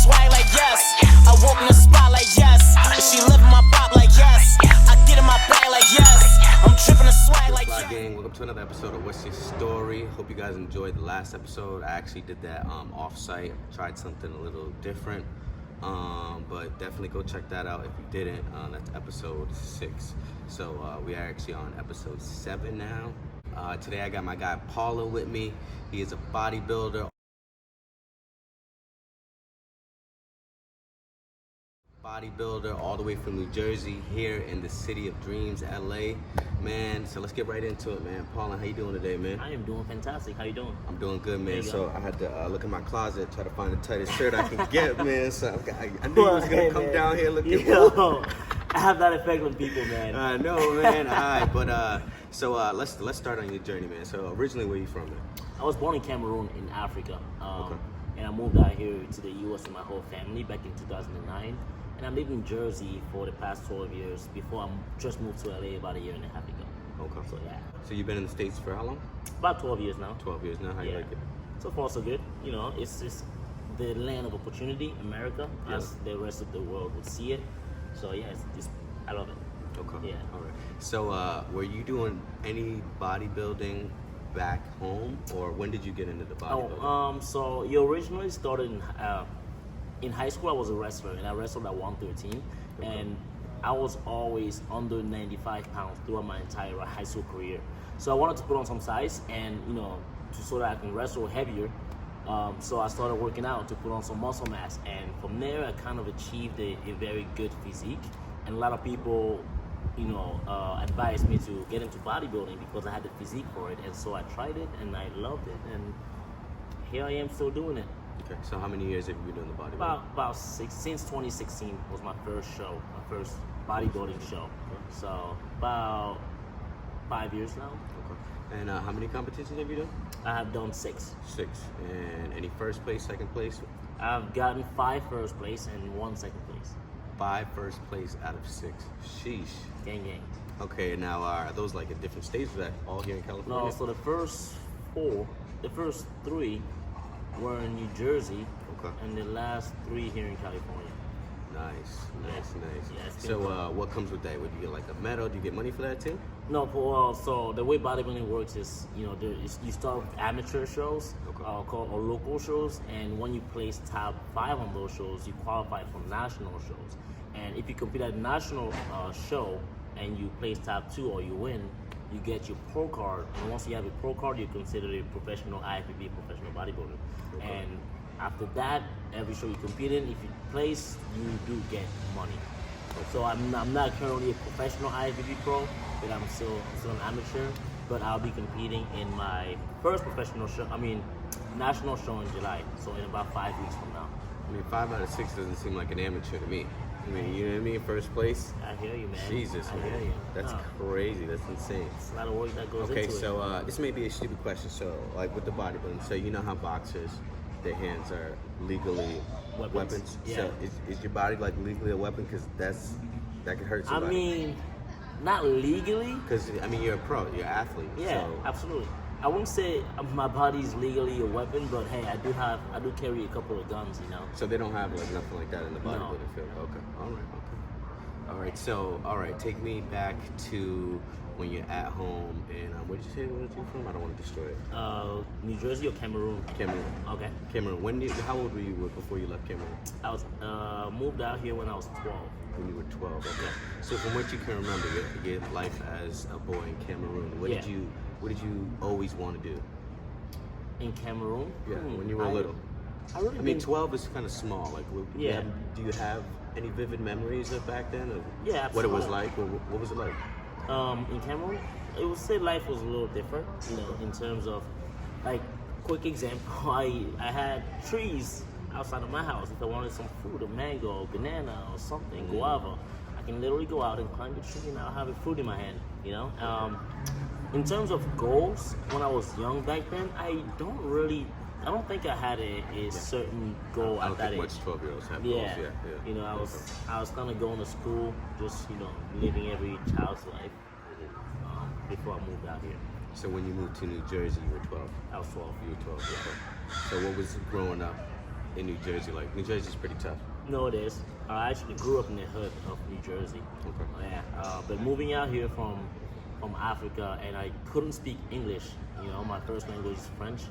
swag like yes. I walk in the spot like yes. She living my pop like yes. I get in my bag like yes. I'm tripping the swag like yes. Gang, welcome to another episode of What's Your Story. Hope you guys enjoyed the last episode. I actually did that off-site. Tried something a little different. But definitely go check that out if you didn't. That's episode 6. So we are actually on episode 7 now. Today I got my guy Paulin with me. He is a bodybuilder. Bodybuilder all the way from New Jersey, here in the city of dreams, LA. Man, so let's get right into it, man. Paulin, how you doing today, man? I am doing fantastic. How you doing? I'm doing good, man. So go. I had to look in my closet, try to find the tightest shirt I can get, man. So I knew you was gonna come down here looking. Yo, I have that effect on people, man. I know, man. All right, but so let's start on your journey, man. So originally, where you from, man? I was born in Cameroon, in Africa, Okay. and I moved out here to the U.S. with my whole family back in 2009. And I lived in Jersey for the past 12 years before I just moved to LA about a year and a half ago. Okay. So yeah, So you've been in the States for how long? about 12 years now. 12 years now. How you Yeah. like it? So far, so good. You know, it's just the land of opportunity, America, Yeah. as the rest of the world would see it. So yeah, I love it. Okay. Yeah. All right. So were you doing any bodybuilding back home, or when did you get into the bodybuilding? So you originally started in high school. I was a wrestler, and I wrestled at 113, and I was always under 95 pounds throughout my entire high school career. So I wanted to put on some size, and so that I can wrestle heavier. So I started working out to put on some muscle mass, and from there I kind of achieved a very good physique. And a lot of people, advised me to get into bodybuilding because I had the physique for it, and so I tried it, and I loved it, and here I am still doing it. Okay. So how many years have you been doing the bodybuilding? About 6, since 2016 was my first show, my first bodybuilding show. So about 5 years now. Okay. And how many competitions have you done? I have done 6. 6. And any first place, second place? I've gotten 5 first place and 1 second place. 5 first place out of 6. Sheesh. Gang gang. Okay. Now are those like in different states? Or that all here in California? No, so the first 3 were in New Jersey, Okay. and the last 3 here in California. Nice. Yeah, it's been So fun. what comes with that? Would you get like a medal? Do you get money for that too? No, so the way bodybuilding works is, you start with amateur shows, Okay. or local shows, and when you place top 5 on those shows, you qualify for national shows. And if you compete at a national show and you place top 2 or you win, you get your pro card. And once you have a pro card, you're considered a professional IFBB professional bodybuilder. Okay. And after that, every show you compete in, if you place, you do get money. So I'm not currently a professional IFBB pro, but I'm still an amateur. But I'll be competing in my first national show in July. So in about 5 weeks from now. I mean, 5 out of 6 doesn't seem like an amateur to me. I mean, you know what I mean? First place. I hear you, man. Jesus, I man. hear you. That's No, crazy. That's insane. it's a lot of work that goes Okay, into it. so this may be a stupid question. So, like with the bodybuilding, so you know how boxers, their hands are legally weapons. Yeah. So, is your body like legally a weapon? Because that could hurt somebody. I mean, not legally. Because I mean, you're a pro, you're an athlete. Yeah, So, absolutely. I wouldn't say my body's legally a weapon, but hey, I do carry a couple of guns, so they don't have like nothing like that in the No. bodybuilding field. Okay. All right. So, take me back to when you're at home and where did you say where you're from? I don't want to destroy it. New Jersey or Cameroon? Cameroon. Okay. Cameroon. How old were you before you left Cameroon? I was moved out here when I was 12. When you were 12. Okay. So from what you can remember, your life as a boy in Cameroon, what did you always want to do? In Cameroon? Yeah. When you were little. I really I mean, didn't- 12 is kind of small. Like, Yeah. Do you have any vivid memories of back then? Of Yeah, what it was absolutely. like? What was it like? In Cameroon, it would say life was a little different, in terms of, like, quick example, I had trees outside of my house. If I wanted some fruit, a mango, banana, or something, guava, I can literally go out and climb the tree and I'll have a fruit in my hand, In terms of goals, when I was young back then, I don't think I had a certain goal I at don't that think age. much 12-year-olds have Yeah, goals. Yeah. I was kind of going to school, just living every child's life before I moved out here. So when you moved to New Jersey, you were 12. I was 12. You were 12. Okay. So what was growing up in New Jersey like? New Jersey's pretty tough. No, it is. I actually grew up in the hood of New Jersey. Okay. Yeah, but moving out here from Africa, and I couldn't speak English. You know, my first language is French.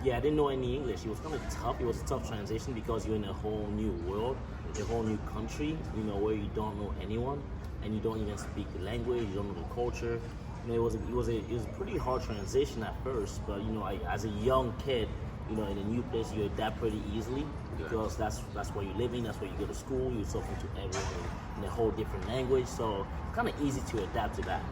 Yeah, I didn't know any English. It was kind of tough. It was a tough transition because you're in a whole new world, a whole new country. You know, where you don't know anyone, and you don't even speak the language. You don't know the culture. You know, it was a pretty hard transition at first. But you know, as a young kid, you know, in a new place, you adapt pretty easily because that's where you're living. That's where you go to school. You're talking to everyone in a whole different language. So it's kind of easy to adapt to that.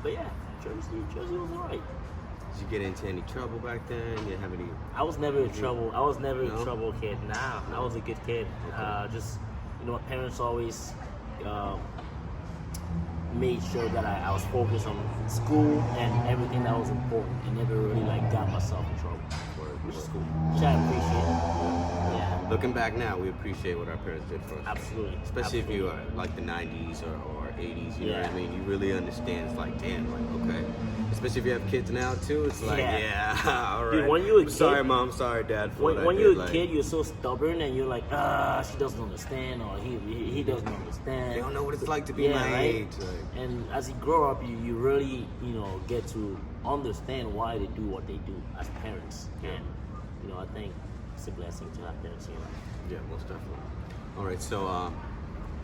But yeah, Jersey was alright. Did you get into any trouble back then? You didn't have any? I was never in trouble. I was never a trouble kid. Nah, I was a good kid. Okay. Just, you know, my parents always made sure that I was focused on school and everything that was important, and never really like got myself in trouble, which is cool. Which I appreciate. Yeah. Looking back now, we appreciate what our parents did for us. Absolutely. Especially Absolutely. if you are like the 90s or 80s, you know Yeah. what I mean? You really understand, it's like, damn, like, okay. Especially if you have kids now, too, it's like, yeah, all right. Dude, when you were a I'm sorry, kid- Mom, sorry, Dad, for what I When did. you're a like, kid, you're so stubborn, and you're like, she doesn't understand, or he doesn't understand. They don't know what it's like to be Yeah, my right? age. Like, And as you grow up, you really, you know, get to understand why they do what they do as parents. Yeah. And, you know, I think it's a blessing to have parents, you know. yeah, most definitely. All right, so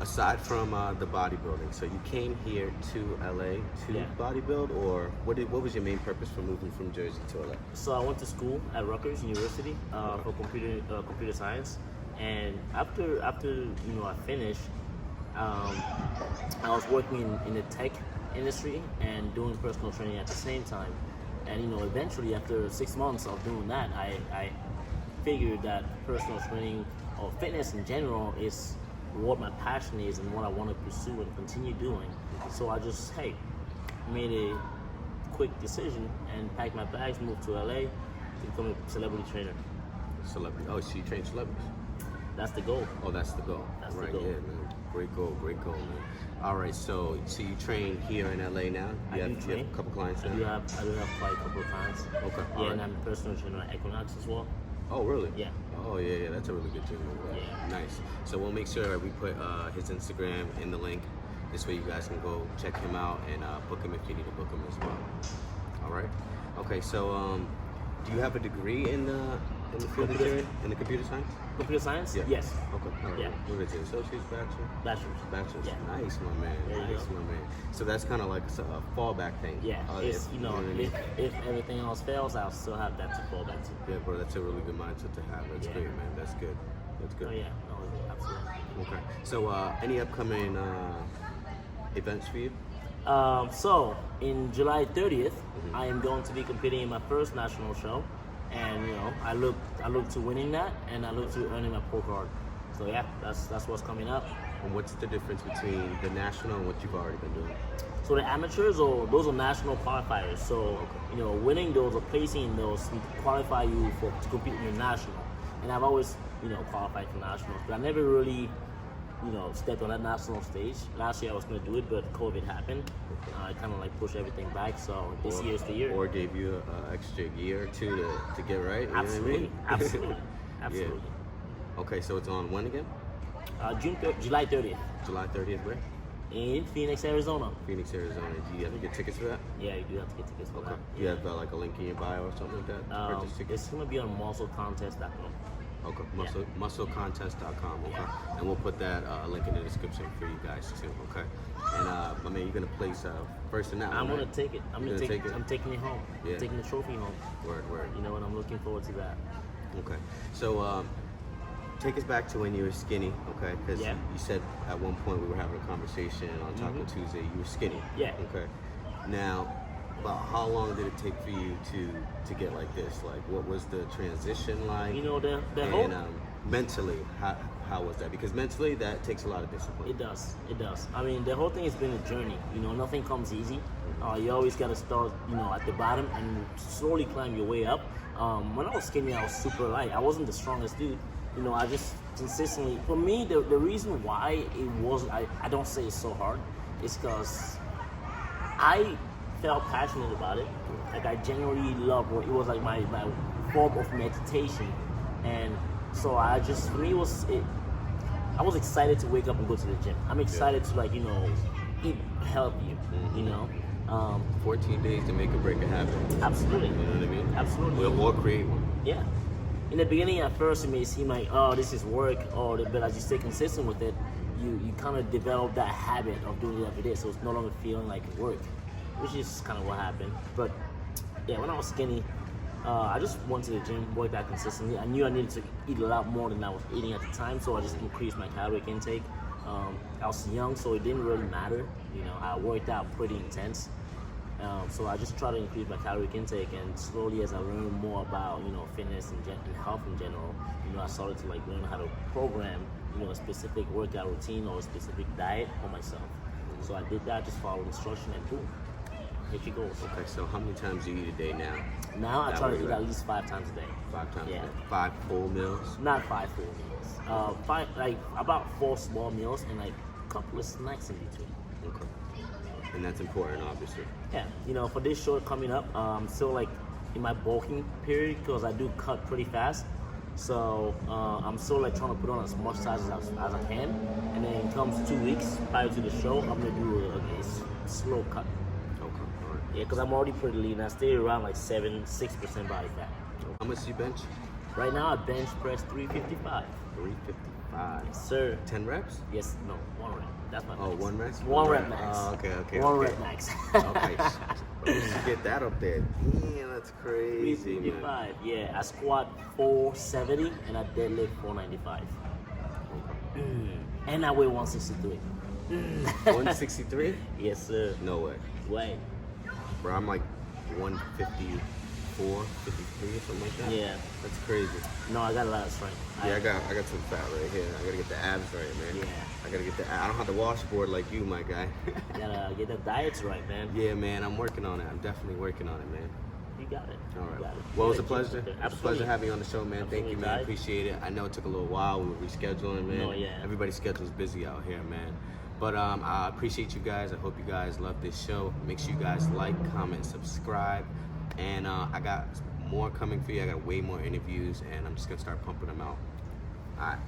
aside from the bodybuilding, so you came here to LA to Yeah. bodybuild, or what was your main purpose for moving from Jersey to LA? So I went to school at Rutgers University for computer science, and after you know I finished, I was working in the tech industry and doing personal training at the same time. And you know, eventually after 6 months of doing that, I figured that personal training or fitness in general is what my passion is and what I want to pursue and continue doing. So I just made a quick decision and packed my bags, moved to LA to become a celebrity trainer. Celebrity. Oh, so you train celebrities. That's the goal. Oh, that's the goal. That's the right, goal. yeah, man. Great goal, man. All right, so you train here in LA now? I You do have train. a couple clients I now? do have quite a couple of clients. Okay. Yeah, all and right. I'm a personal trainer at Equinox as well. Oh, really? Yeah. Oh, yeah, that's a really good gym over there. Yeah. Nice. So we'll make sure we put his Instagram in the link. This way you guys can go check him out and book him if you need to book him as well. All right. Okay, so do you have a degree in the field that you're in the computer science? Computer science? Yeah. Yes. Okay. All right. Yeah. What is it? Associate's, bachelor? Bachelor's. Bachelor's. Yeah. Nice, my man. There you Nice, go. my man. So that's kind of like a fallback thing. Yeah. It's, you know, what I mean? if everything else fails, I'll still have that to fall back to. Yeah, bro, that's a really good mindset to have. That's Yeah. great, man. That's good. That's good. Oh yeah, no, absolutely. Okay. So, any upcoming events for you? So in July 30th, I am going to be competing in my first national show, and you know, I look to winning that, and I look to earning my pro card. So yeah, that's what's coming up. And what's the difference between the national and what you've already been doing? So the amateurs, those are national qualifiers. So you know, winning those or placing in those qualify you to compete in your national. And I've always, you know, qualified for nationals, but I never really, you know, stepped on that national stage. Last year I was going to do it, but COVID happened. I kind of like pushed everything back. So this year's the year. Or gave you an extra year or two to get right? You Absolutely, know what I mean? absolutely, absolutely. Okay, so it's on when again? July 30th July 30th, where? in Phoenix, Arizona. Phoenix, Arizona. Do you have to get tickets for that? Yeah, you do have to get tickets for Okay. that. Do you have like a link in your bio or something like that? to purchase tickets? It's gonna be on musclecontest.com. Okay, Yeah. musclecontest.com, okay? Yeah. And we'll put that link in the description for you guys too, okay? And I mean, you're gonna place first in that I'm one, gonna right? take it. I'm You're gonna gonna take it. I'm taking it home. Yeah. I'm taking the trophy home. Word. You know, and I'm looking forward to that. Okay, so take us back to when you were skinny, okay? Because Yeah. you said at one point we were having a conversation on Taco Tuesday, you were skinny. Yeah. Okay. Now, about how long did it take for you to get like this? Like, what was the transition like? You know, the whole. And mentally, how was that? Because mentally, that takes a lot of discipline. It does. I mean, the whole thing has been a journey. You know, nothing comes easy. You always got to start, you know, at the bottom and slowly climb your way up. When I was skinny, I was super light. I wasn't the strongest dude. You know, I just consistently. For me, the reason why it wasn't, I don't say it's so hard, is because I felt passionate about it. Like I genuinely loved it. It was like my form of meditation. And so I just, for me, I was excited to wake up and go to the gym. I'm excited to, like, you know, eat healthy, you know. 14 days to make or break a habit. Absolutely. You know what I mean? Absolutely. Or create one. Yeah. In the beginning, at first, it may seem like, oh, this is work, but as you stay consistent with it, you kind of develop that habit of doing it every day, so it's no longer feeling like work, which is kind of what happened. But yeah, when I was skinny, I just went to the gym, worked out consistently. I knew I needed to eat a lot more than I was eating at the time, so I just increased my caloric intake. I was young, so it didn't really matter. You know, I worked out pretty intense. So I just try to increase my caloric intake, and slowly as I learned more about, you know, fitness and health in general, you know, I started to like learn how to program, you know, a specific workout routine or a specific diet for myself. So I did that, just follow instruction, and boom, here she goes. Okay, so how many times do you eat a day now? Now I try to eat at least 5 times a day. 5 times Yeah. a day? 5 full meals? Not 5 full meals. About 4 small meals and like a couple of snacks in between. Okay. And that's important, obviously. Yeah, you know, for this show coming up, I'm still like in my bulking period because I do cut pretty fast. So I'm still like trying to put on as much size as I can. And then it comes 2 weeks prior to the show, I'm gonna do a slow cut. Okay, all right. Yeah, because I'm already pretty lean. I stay around like 6% body fat. How much do you bench? Right now I bench press 355. 355. Yes, sir. 10 reps? Yes, no, 1 rep. That's my Oh, max. 1 rep? 1 rep max. Oh, okay. 1 rep max. Okay. Let's get that up there. Damn, that's crazy, man. 355. Yeah, I squat 470 and I deadlift 495. And I weigh 163. 163? Yes, sir. No way. Way. Bro, I'm like 154, 53 or something like that. Yeah. That's crazy. No, I got a lot of strength. Yeah, I got some fat right here. I gotta get the abs right, man. Yeah. I gotta get I don't have the washboard like you, my guy. Gotta get the diets right, man. Yeah, man, I'm working on it. I'm definitely working on it, man. You got it. All You right. got it. Well, it was a Yeah, pleasure. It was a pleasure absolutely. having you on the show, man. Thank you, Absolutely, man. guys. Appreciate it. I know it took a little while. We were rescheduling, man. No, yeah. Everybody's schedule's busy out here, man. But I appreciate you guys. I hope you guys love this show. Make sure you guys like, comment, subscribe. And I got more coming for you. I got way more interviews, and I'm just going to start pumping them out. All right.